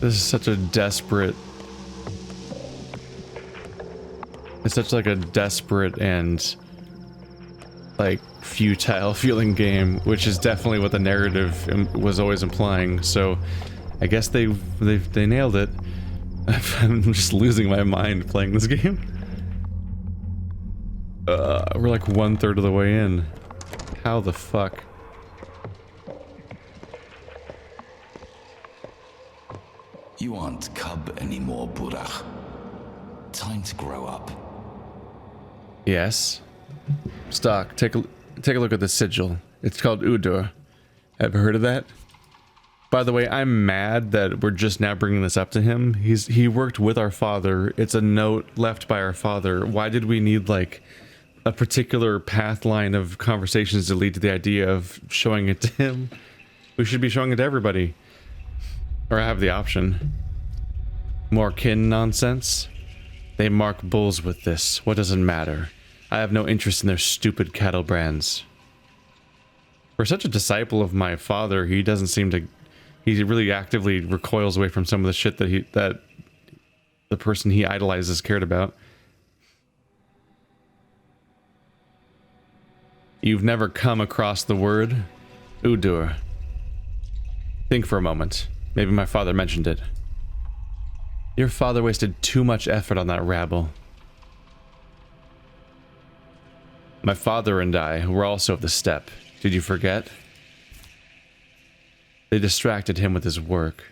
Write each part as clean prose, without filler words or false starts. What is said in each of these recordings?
This is such a desperate... It's such like a desperate and like futile feeling game, which is definitely what the narrative was always implying. So I guess they nailed it. I'm just losing my mind playing this game. We're like 1/3 of the way in. How the fuck? You aren't cub anymore, Burach. Time to grow up. Yes. Stock, take a look at the sigil. It's called Udur. Ever heard of that? By the way, I'm mad that we're just now bringing this up to him. He worked with our father. It's a note left by our father. Why did we need like a particular path line of conversations to lead to the idea of showing it to him? We should be showing it to everybody. Or have the option. More kin nonsense? They mark bulls with this. What does it matter? I have no interest in their stupid cattle brands. For such a disciple of my father, he doesn't seem to... He really actively recoils away from some of the shit that the person he idolizes cared about. You've never come across the word? Udur. Think for a moment. Maybe my father mentioned it. Your father wasted too much effort on that rabble. My father and I were also of the steppe. Did you forget? They distracted him with his work.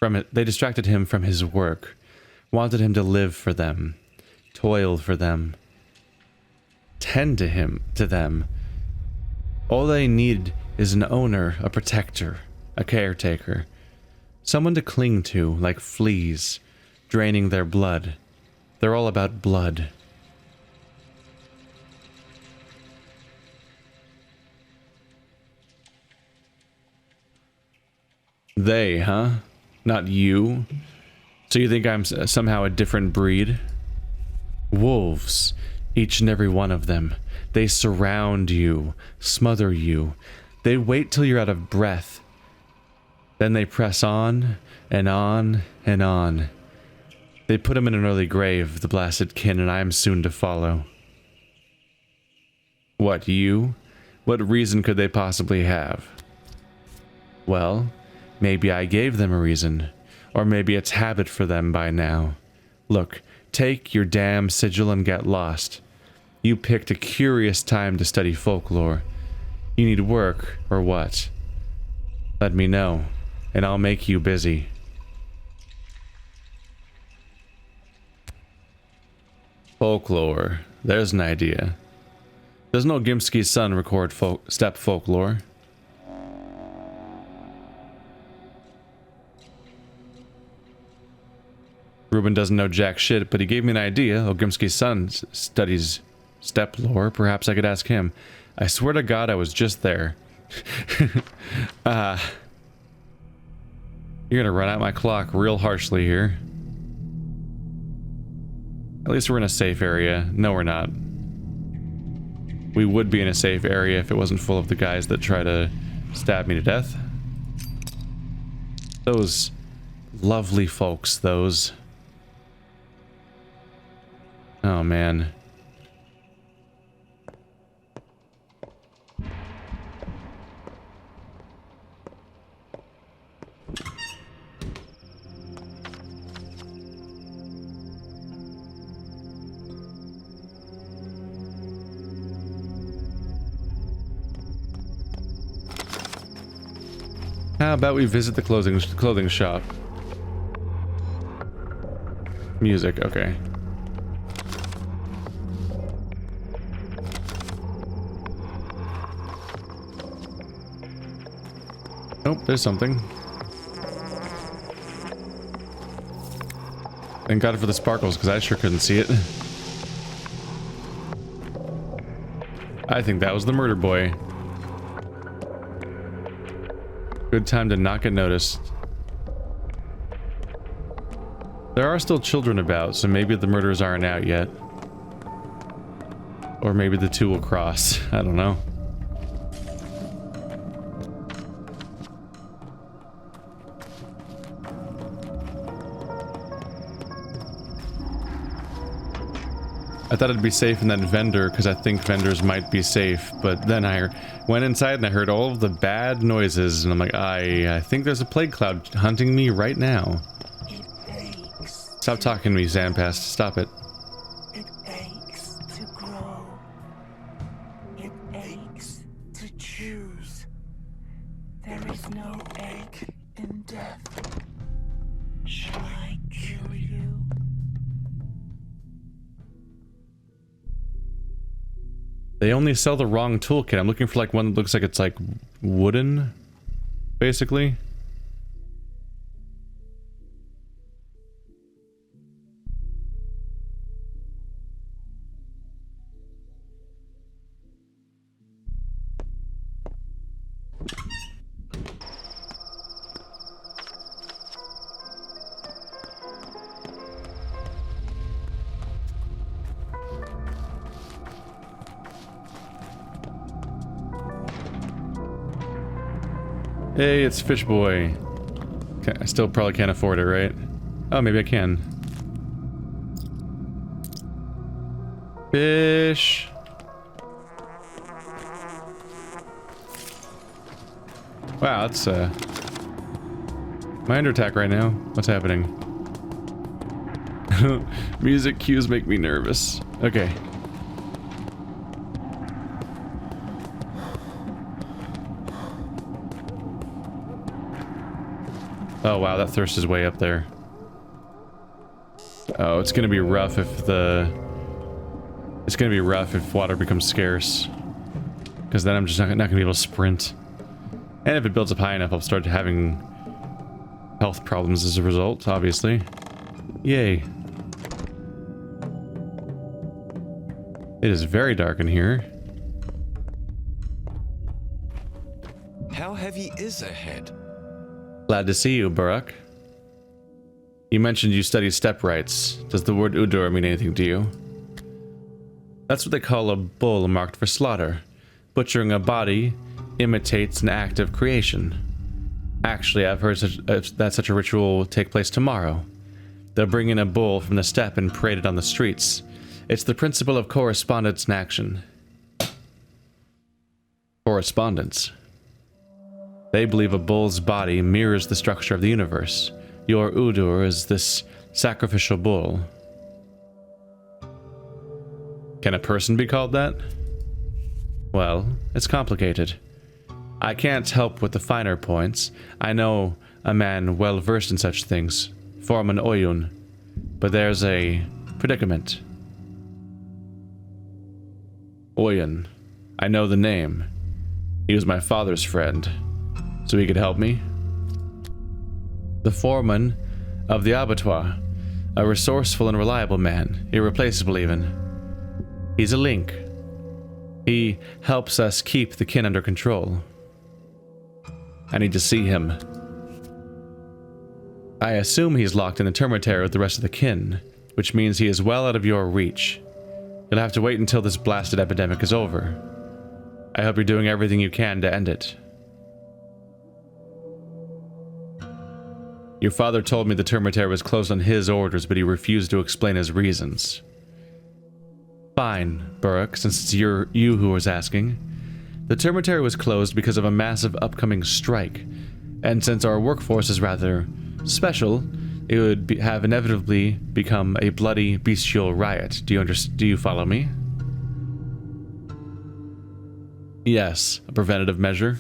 They distracted him from his work. Wanted him to live for them. Toil for them. Tend to them. All they need is an owner, a protector, a caretaker. Someone to cling to, like fleas, draining their blood. They're all about blood. They, huh? Not you? So you think I'm somehow a different breed? Wolves, each and every one of them. They surround you, smother you. They wait till you're out of breath. Then they press on, and on, and on. They put him in an early grave, the blasted kin, and I am soon to follow. What, you? What reason could they possibly have? Well, maybe I gave them a reason, or maybe it's habit for them by now. Look, take your damn sigil and get lost. You picked a curious time to study folklore. You need work, or what? Let me know, and I'll make you busy. Folklore. There's an idea. Doesn't Ogimski's son record steppe folklore? Ruben doesn't know jack shit, but he gave me an idea. Ogimski's son studies steppe lore. Perhaps I could ask him. I swear to God I was just there. You're gonna run out my clock real harshly here. At least we're in a safe area. No, we're not. We would be in a safe area if it wasn't full of the guys that try to stab me to death. Those lovely folks, those. Oh, man. How about we visit the clothing shop? Music, okay. Oh, there's something. Thank God for the sparkles, because I sure couldn't see it. I think that was the murder boy. Good time to not get noticed. There are still children about, so maybe the murders aren't out yet. Or maybe the two will cross. I don't know. I thought it'd be safe in that vendor because I think vendors might be safe, but then I went inside and I heard all of the bad noises and I'm like, I think there's a plague cloud hunting me right now. It aches. Stop talking to me, Sandpast. Stop it. It aches to grow. It aches to choose. There is no ache in death. Shall I kill you? They only sell the wrong toolkit. I'm looking for like one that looks like it's like wooden, basically. Hey, it's Fish Boy. I still probably can't afford it, right? Oh, maybe I can. Fish. Wow, that's my under attack right now. What's happening? Music cues make me nervous. Okay. Oh wow, that thirst is way up there. Oh, it's gonna be rough if water becomes scarce. Because then I'm just not gonna be able to sprint. And if it builds up high enough, I'll start having health problems as a result, obviously. Yay. It is very dark in here. How heavy is ahead? Glad to see you, Barak. You mentioned you study step rites. Does the word Udur mean anything to you? That's what they call a bull marked for slaughter. Butchering a body imitates an act of creation. Actually, I've heard that such a ritual will take place tomorrow. They'll bring in a bull from the steppe and parade it on the streets. It's the principle of correspondence in action. Correspondence. They believe a bull's body mirrors the structure of the universe. Your Udur is this sacrificial bull. Can a person be called that? Well, it's complicated. I can't help with the finer points. I know a man well versed in such things, Foreman Oyun, but there's a predicament. Oyun. I know the name. He was my father's friend. So he could help me? The foreman of the abattoir, a resourceful and reliable man, irreplaceable even. He's a link. He helps us keep the kin under control. I need to see him. I assume he's locked in the Termitary with the rest of the kin, which means he is well out of your reach. You'll have to wait until this blasted epidemic is over. I hope you're doing everything you can to end it. Your father told me the Termitary was closed on his orders, but he refused to explain his reasons. Fine, Barak, since it's you who was asking. The Termitary was closed because of a massive upcoming strike, and since our workforce is rather special, it would have inevitably become a bloody, bestial riot. Do you follow me? Yes, a preventative measure.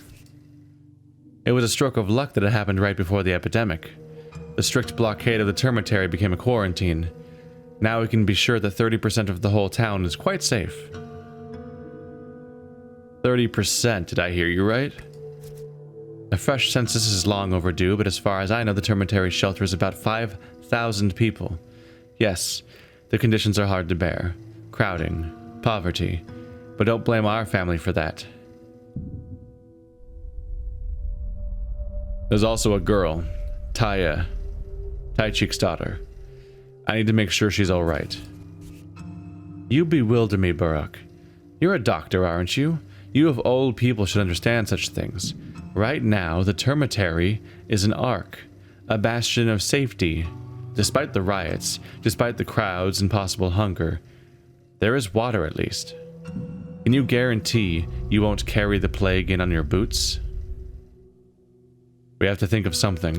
It was a stroke of luck that it happened right before the epidemic. The strict blockade of the Termitary became a quarantine. Now we can be sure that 30% of the whole town is quite safe. 30%, did I hear you right? A fresh census is long overdue, but as far as I know, the Termitary shelters about 5,000 people. Yes, the conditions are hard to bear. Crowding, poverty, but don't blame our family for that. There's also a girl, Taya, Taichik's daughter. I need to make sure she's alright. You bewilder me, Barak. You're a doctor, aren't you? You of old people should understand such things. Right now, the Termitary is an ark, a bastion of safety. Despite the riots, despite the crowds and possible hunger, There is water at least. Can you guarantee you won't carry the plague in on your boots? We have to think of something.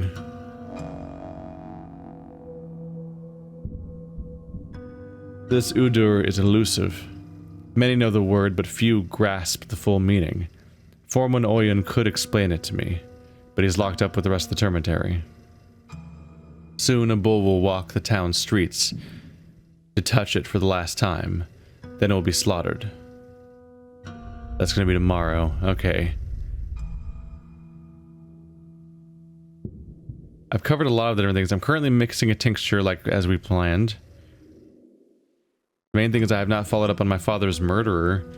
This Udur is elusive. Many know the word, but few grasp the full meaning. Foreman Oyen could explain it to me, but he's locked up with the rest of the Termitary. Soon a bull will walk the town streets to touch it for the last time. Then it will be slaughtered. That's going to be tomorrow. Okay. I've covered a lot of different things. I'm currently mixing a tincture like as we planned. The main thing is I have not followed up on my father's murderer,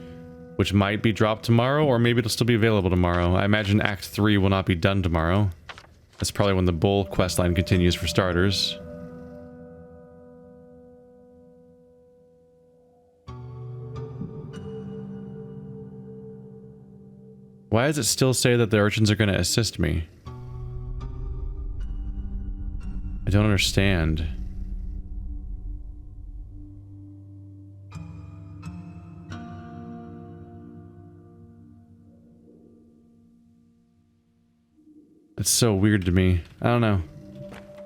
which might be dropped tomorrow, or maybe it'll still be available tomorrow. I imagine Act 3 will not be done tomorrow. That's probably when the bull questline continues for starters. Why does it still say that the urchins are going to assist me? I don't understand. It's so weird to me. I don't know.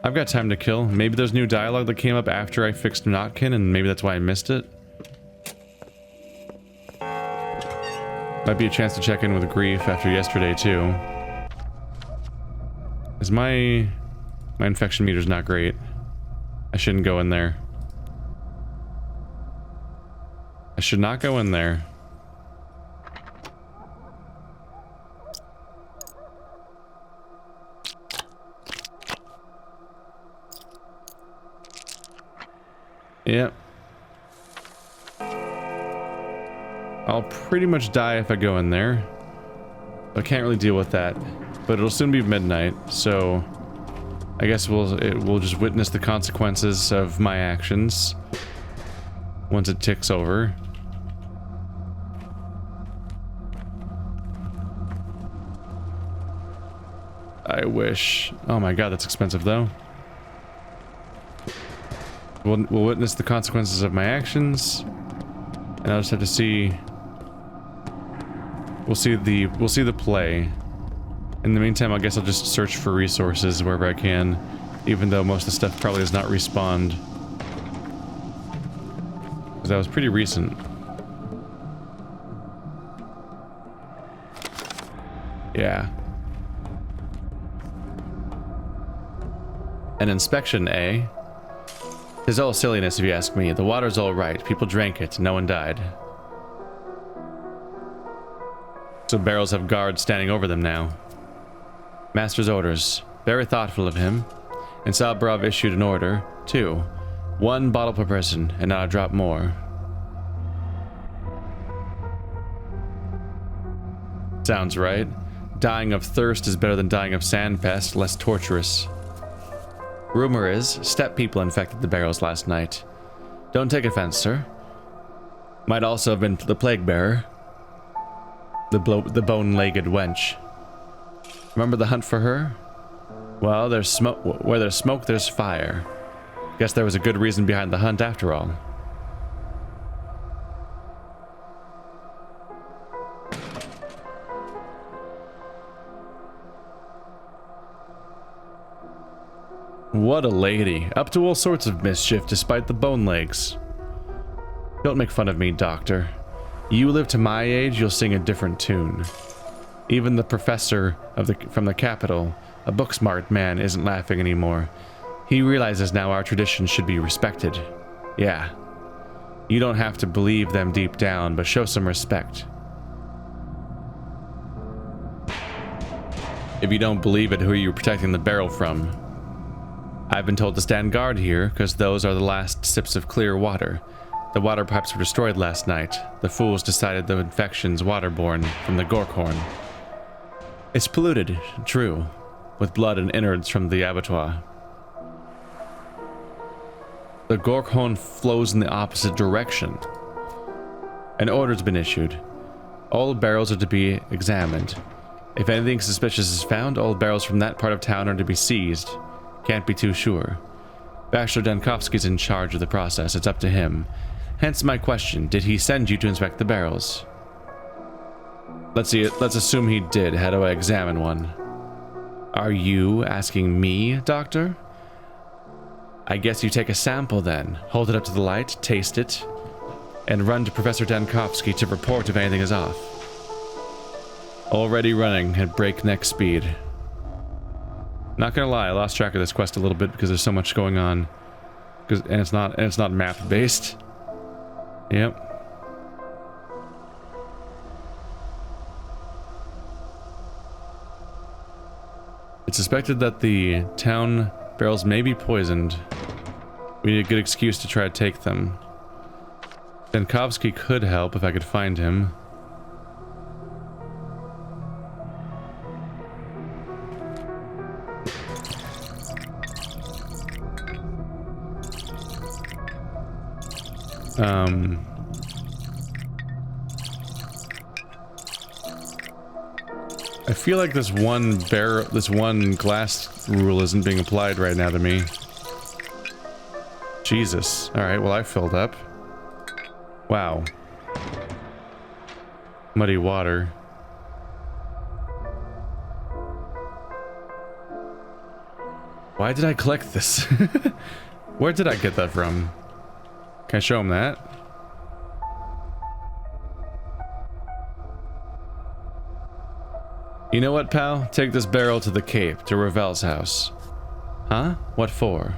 I've got time to kill. Maybe there's new dialogue that came up after I fixed Notkin, and maybe that's why I missed it. Might be a chance to check in with Grief after yesterday, too. Is my infection meter's not great. I shouldn't go in there. I should not go in there. Yep. I'll pretty much die if I go in there. I can't really deal with that. But it'll soon be midnight, so I guess we'll just witness the consequences of my actions once it ticks over. I wish. Oh my god, that's expensive though. We'll witness the consequences of my actions, and I'll just have to see. We'll see the play. In the meantime, I guess I'll just search for resources wherever I can, even though most of the stuff probably does not respawn. Because that was pretty recent. Yeah. An inspection, eh? It's all silliness if you ask me. The water's all right. People drank it. No one died. So barrels have guards standing over them now. Master's orders. Very thoughtful of him. And Sabrov issued an order, too. 1 bottle per person, and not a drop more. Sounds right. Dying of thirst is better than dying of sandpest, less torturous. Rumor is, steppe people infected the barrels last night. Don't take offense, sir. Might also have been the plague bearer. The bone-legged wench. Remember the hunt for her? Well, there's smoke. Where there's smoke, there's fire. Guess there was a good reason behind the hunt after all. What a lady. Up to all sorts of mischief despite the bone legs. Don't make fun of me, Doctor. You live to my age, you'll sing a different tune. Even the professor from the capital, a book-smart man, isn't laughing anymore. He realizes now our traditions should be respected. Yeah. You don't have to believe them deep down, but show some respect. If you don't believe it, who are you protecting the barrel from? I've been told to stand guard here, because those are the last sips of clear water. The water pipes were destroyed last night. The fools decided the infection's waterborne from the Gorkhorn. It's polluted, true, with blood and innards from the abattoir. The Gorkhorn flows in the opposite direction. An order's been issued. All barrels are to be examined. If anything suspicious is found, all barrels from that part of town are to be seized. Can't be too sure. Bachelor Dankovsky's in charge of the process. It's up to him. Hence my question, did he send you to inspect the barrels? Let's see it. Let's assume he did. How do I examine one? Are you asking me, Doctor? I guess you take a sample then, hold it up to the light, taste it, and run to Professor Dankovsky to report if anything is off. Already running at breakneck speed. Not gonna lie, I lost track of this quest a little bit because there's so much going on. And it's not map based. Yep. It's suspected that the town barrels may be poisoned. We need a good excuse to try to take them. Dankovsky could help if I could find him. I feel like this one glass rule isn't being applied right now to me. Jesus. Alright, well I filled up. Wow. Muddy water. Why did I collect this? Where did I get that from? Can I show him that? You know what, pal? Take this barrel to the Cape, to Ravel's house. Huh? What for?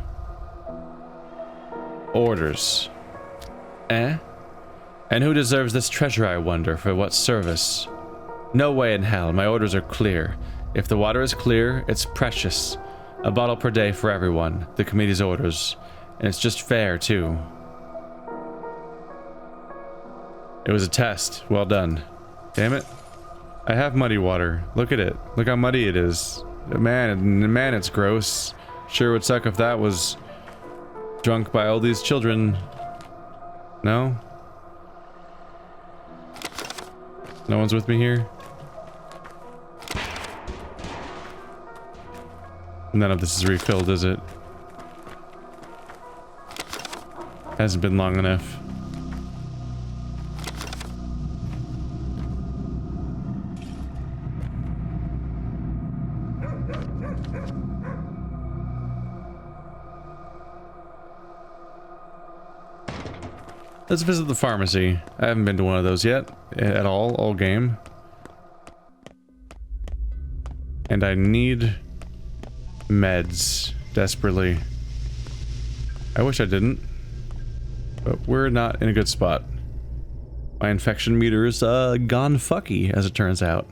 Orders. Eh? And who deserves this treasure, I wonder? For what service? No way in hell. My orders are clear. If the water is clear, it's precious. A bottle per day for everyone. The committee's orders. And it's just fair, too. It was a test. Well done. Damn it. I have muddy water. Look at it. Look how muddy it is. Man, it's gross. Sure would suck if that was drunk by all these children. No? No one's with me here? None of this is refilled, is it? Hasn't been long enough. Let's visit the pharmacy. I haven't been to one of those yet, at all game. And I need meds desperately. I wish I didn't, but we're not in a good spot. My infection meter's gone fucky, as it turns out.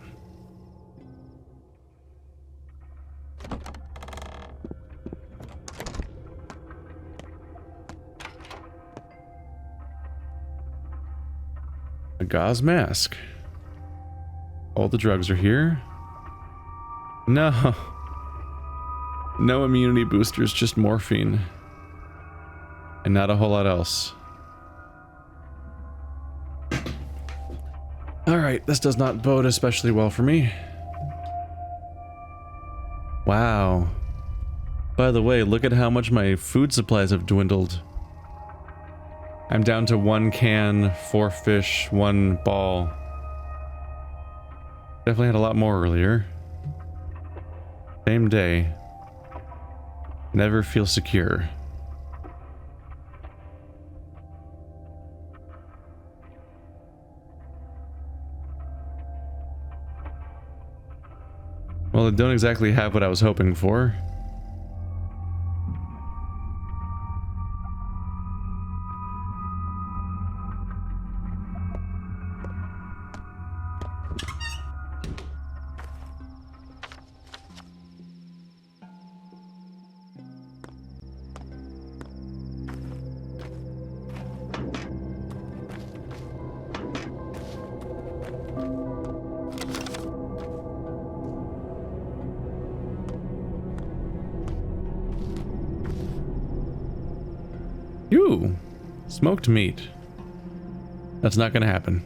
A gauze mask. All the drugs are here. No. No immunity boosters, just morphine. And not a whole lot else. Alright, this does not bode especially well for me. Wow. By the way, look at how much my food supplies have dwindled. I'm down to 1 can, 4 fish, 1 ball. Definitely had a lot more earlier. Same day. Never feel secure. Well, I don't exactly have what I was hoping for. Ooh, smoked meat. That's not gonna happen.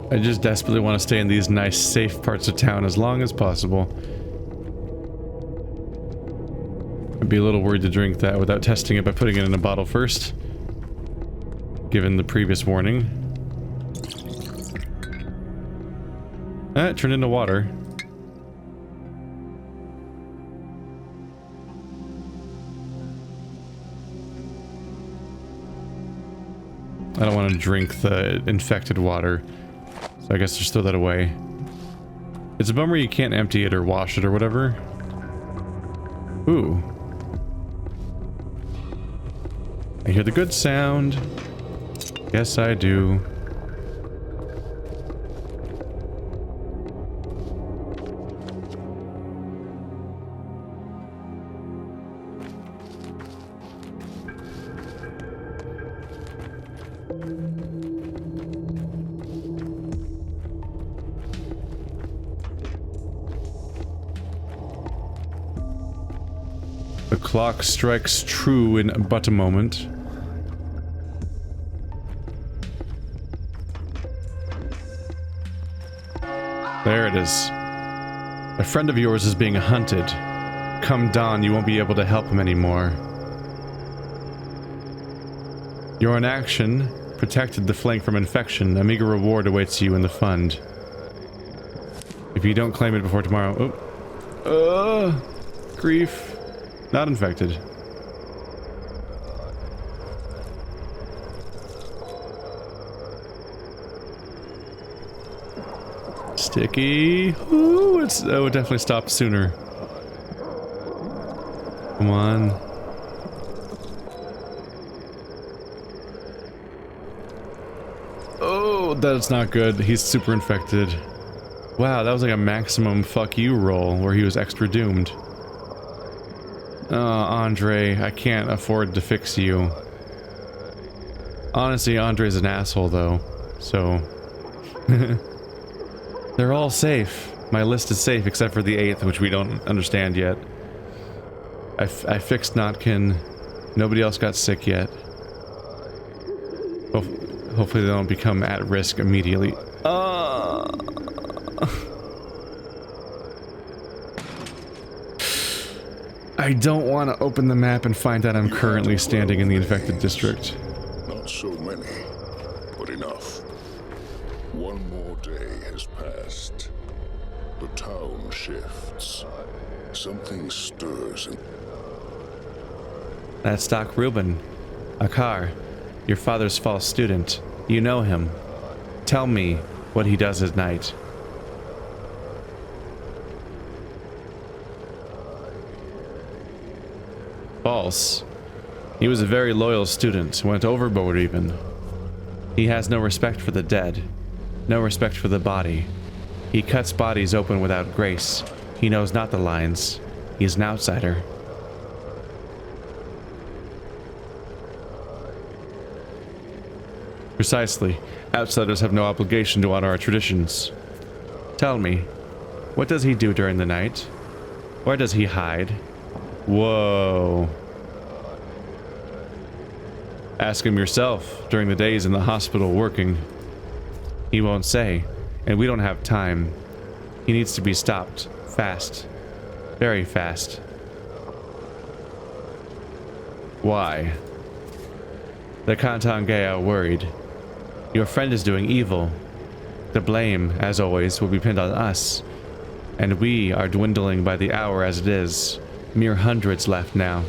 I just desperately want to stay in these nice, safe parts of town as long as possible. I'd be a little worried to drink that without testing it by putting it in a bottle first, given the previous warning. It turned into water. I don't want to drink the infected water, so I guess just throw that away. It's a bummer you can't empty it or wash it or whatever. Ooh. I hear the good sound. Yes, I do. The clock strikes true in but a moment. There it is. A friend of yours is being hunted. Come dawn, you won't be able to help him anymore. Your inaction protected the flank from infection. A meager reward awaits you in the fund. If you don't claim it before tomorrow... Oh. Grief. Not infected. Sticky. Ooh, it definitely stopped sooner. Come on. Oh, that's not good. He's super infected. Wow, that was like a maximum fuck you roll where he was extra doomed. Oh, Andre, I can't afford to fix you. Honestly, Andre's an asshole, though, so... They're all safe. My list is safe, except for the 8th, which we don't understand yet. I fixed Notkin. Nobody else got sick yet. Hopefully they don't become at risk immediately. I don't want to open the map and find out I'm currently standing in the infected district. Not so many, but enough. One more day has passed. The town shifts. Something stirs in... That's Doc Rubin. Akar, your father's false student. You know him. Tell me what he does at night. False. He was a very loyal student, went overboard even. He has no respect for the dead, no respect for the body. He cuts bodies open without grace. He knows not the lines. He is an outsider. Precisely. Outsiders have no obligation to honor our traditions. Tell me, what does he do during the night? Where does he hide? Whoa. Ask him yourself during the days in the hospital working. He won't say, and we don't have time. He needs to be stopped. Fast. Very fast. Why? The Kantangea are worried. Your friend is doing evil. The blame, as always, will be pinned on us. And we are dwindling by the hour as it is. Mere hundreds left now.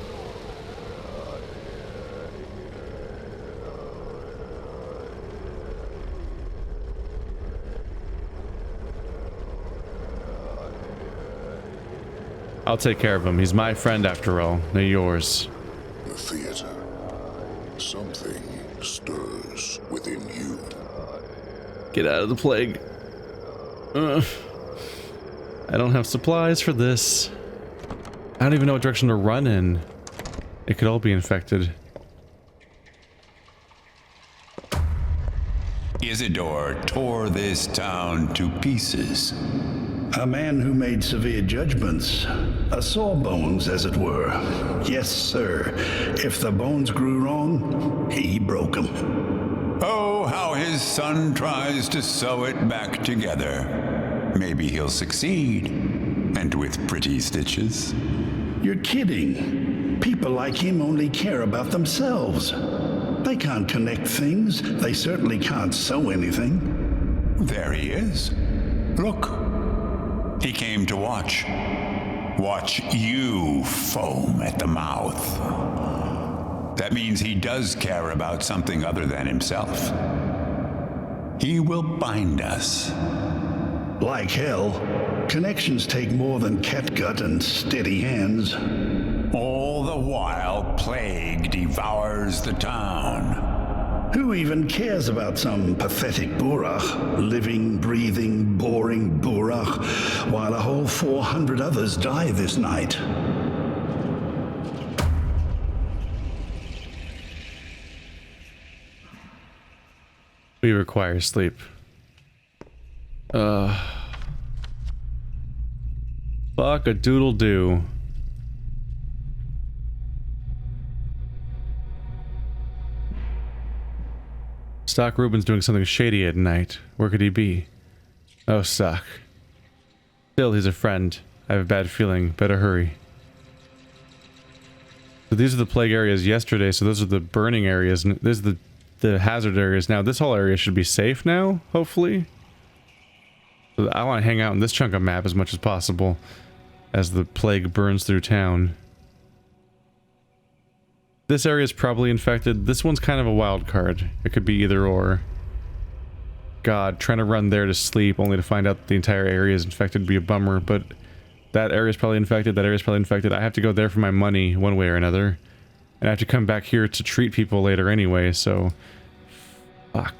I'll take care of him. He's my friend after all, not yours. The theater. Something stirs within you. Get out of the plague. I don't have supplies for this. I don't even know what direction to run in. It could all be infected. Isidore tore this town to pieces. A man who made severe judgments. A sawbones, as it were. Yes, sir. If the bones grew wrong, he broke them. Oh, how his son tries to sew it back together. Maybe he'll succeed. And with pretty stitches. You're kidding. People like him only care about themselves. They can't connect things. They certainly can't sew anything. There he is. Look. He came to watch. Watch you foam at the mouth. That means he does care about something other than himself. He will bind us. Like hell. Connections take more than catgut and steady hands. All the while, plague devours the town. Who even cares about some pathetic Burach, living, breathing, boring Burach, while a whole 400 others die this night? We require sleep. Fuck a doodle do. Stock Rubin's doing something shady at night. Where could he be? Oh, Stock. Still, he's a friend. I have a bad feeling. Better hurry. So these are the plague areas yesterday, so those are the burning areas, and this is the hazard areas now. This whole area should be safe now, hopefully. So I want to hang out in this chunk of map as much as possible as the plague burns through town. This area is probably infected. This one's kind of a wild card. It could be either or. God, trying to run there to sleep only to find out that the entire area is infected would be a bummer, but that area is probably infected, that area is probably infected. I have to go there for my money one way or another. And I have to come back here to treat people later anyway, so... Fuck.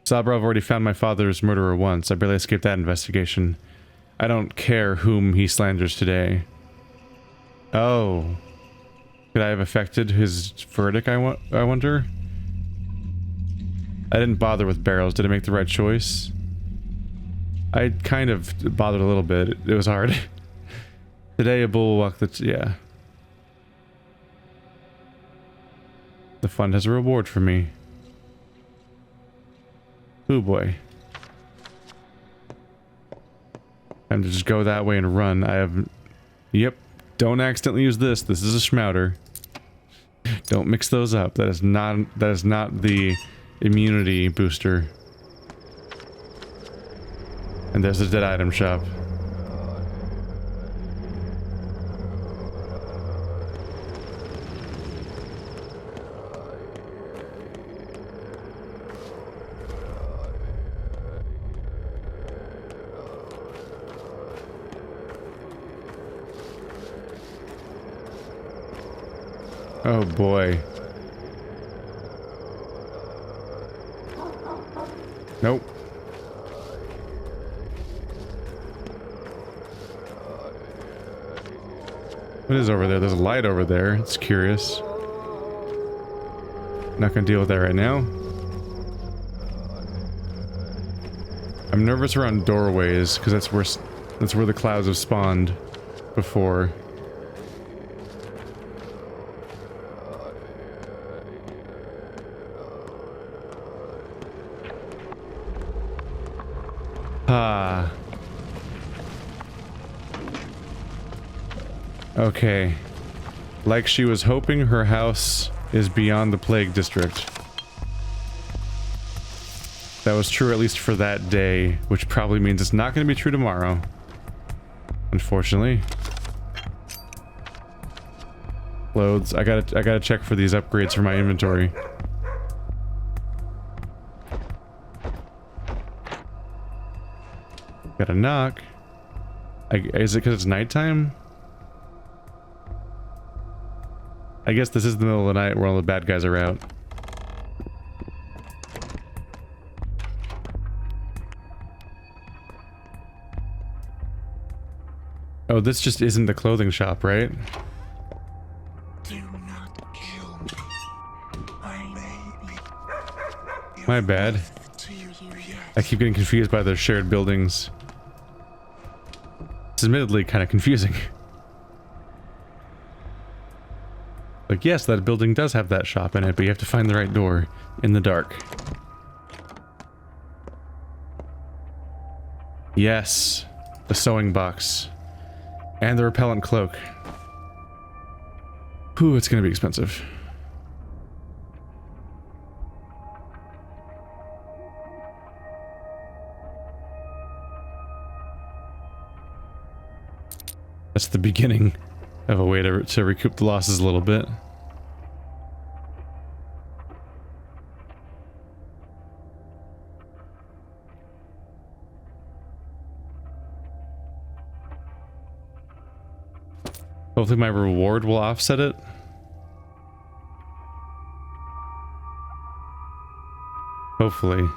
Sabrov already found my father's murderer once. I barely escaped that investigation. I don't care whom he slanders today. Oh. Could I have affected his verdict, I wonder? I didn't bother with barrels. Did I make the right choice? I kind of bothered a little bit. It was hard. Today a bull walked the... yeah. The fund has a reward for me. Ooh boy. Time to just go that way and run. I have... Yep. Don't accidentally use this. This is a schmouter. Don't mix those up. That is not the immunity booster. And there's a dead item shop. Oh boy. Nope. What is over there? There's a light over there. It's curious. Not gonna deal with that right now. I'm nervous around doorways because that's where the clouds have spawned before. Ah. Okay. Like she was hoping, her house is beyond the plague district. That was true at least for that day, which probably means it's not going to be true tomorrow. Unfortunately. Clothes. I gotta check for these upgrades for my inventory. Got a knock. Is it because it's nighttime? I guess this is the middle of the night where all the bad guys are out. Oh, this just isn't the clothing shop, right? Do not kill me. I may be My bad. to you yet. I keep getting confused by the shared buildings. It's admittedly kind of confusing. Like, yes, that building does have that shop in it, but you have to find the right door in the dark. Yes, the sewing box. And the repellent cloak. Whew, it's gonna be expensive. That's the beginning of a way to recoup the losses a little bit. Hopefully my reward will offset it. Hopefully.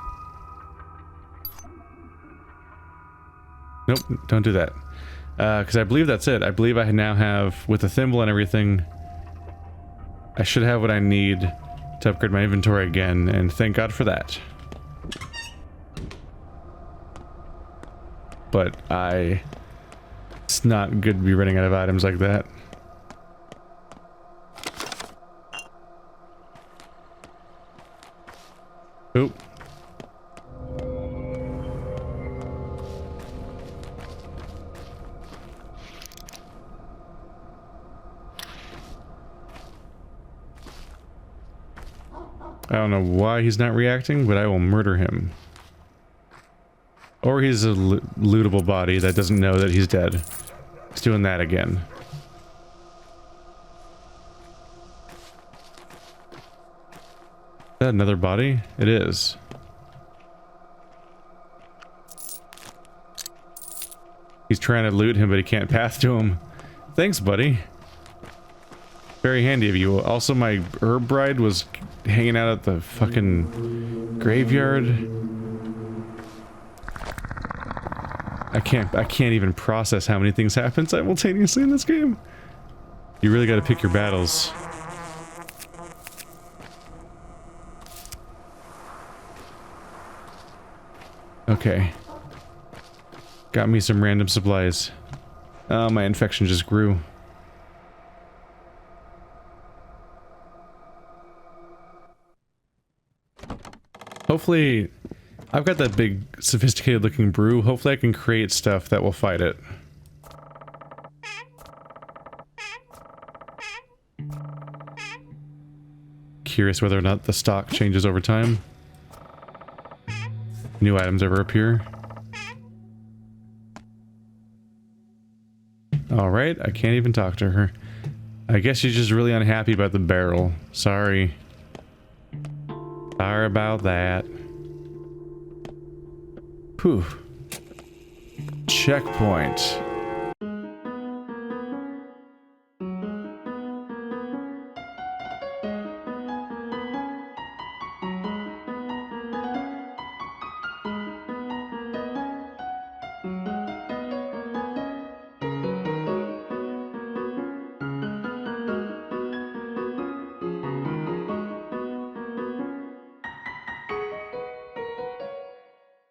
Nope, don't do that. Because I believe that's it. I believe I now have, with the thimble and everything, I should have what I need to upgrade my inventory again, and thank God for that. But it's not good to be running out of items like that. Oop. I don't know why he's not reacting, but I will murder him. Or he's a lootable body that doesn't know that he's dead. He's doing that again. Is that another body? It is. He's trying to loot him, but he can't path to him. Thanks, buddy. Very handy of you. Also, my herb bride was hanging out at the fucking graveyard. I can't even process how many things happen simultaneously in this game. You really got to pick your battles. Okay. Got me some random supplies. Oh, my infection just grew. Hopefully, I've got that big, sophisticated looking brew. Hopefully I can create stuff that will fight it. Curious whether or not the stock changes over time. New items ever appear. Alright, I can't even talk to her. I guess she's just really unhappy about the barrel. Sorry. Sorry about that. Whew. Checkpoint.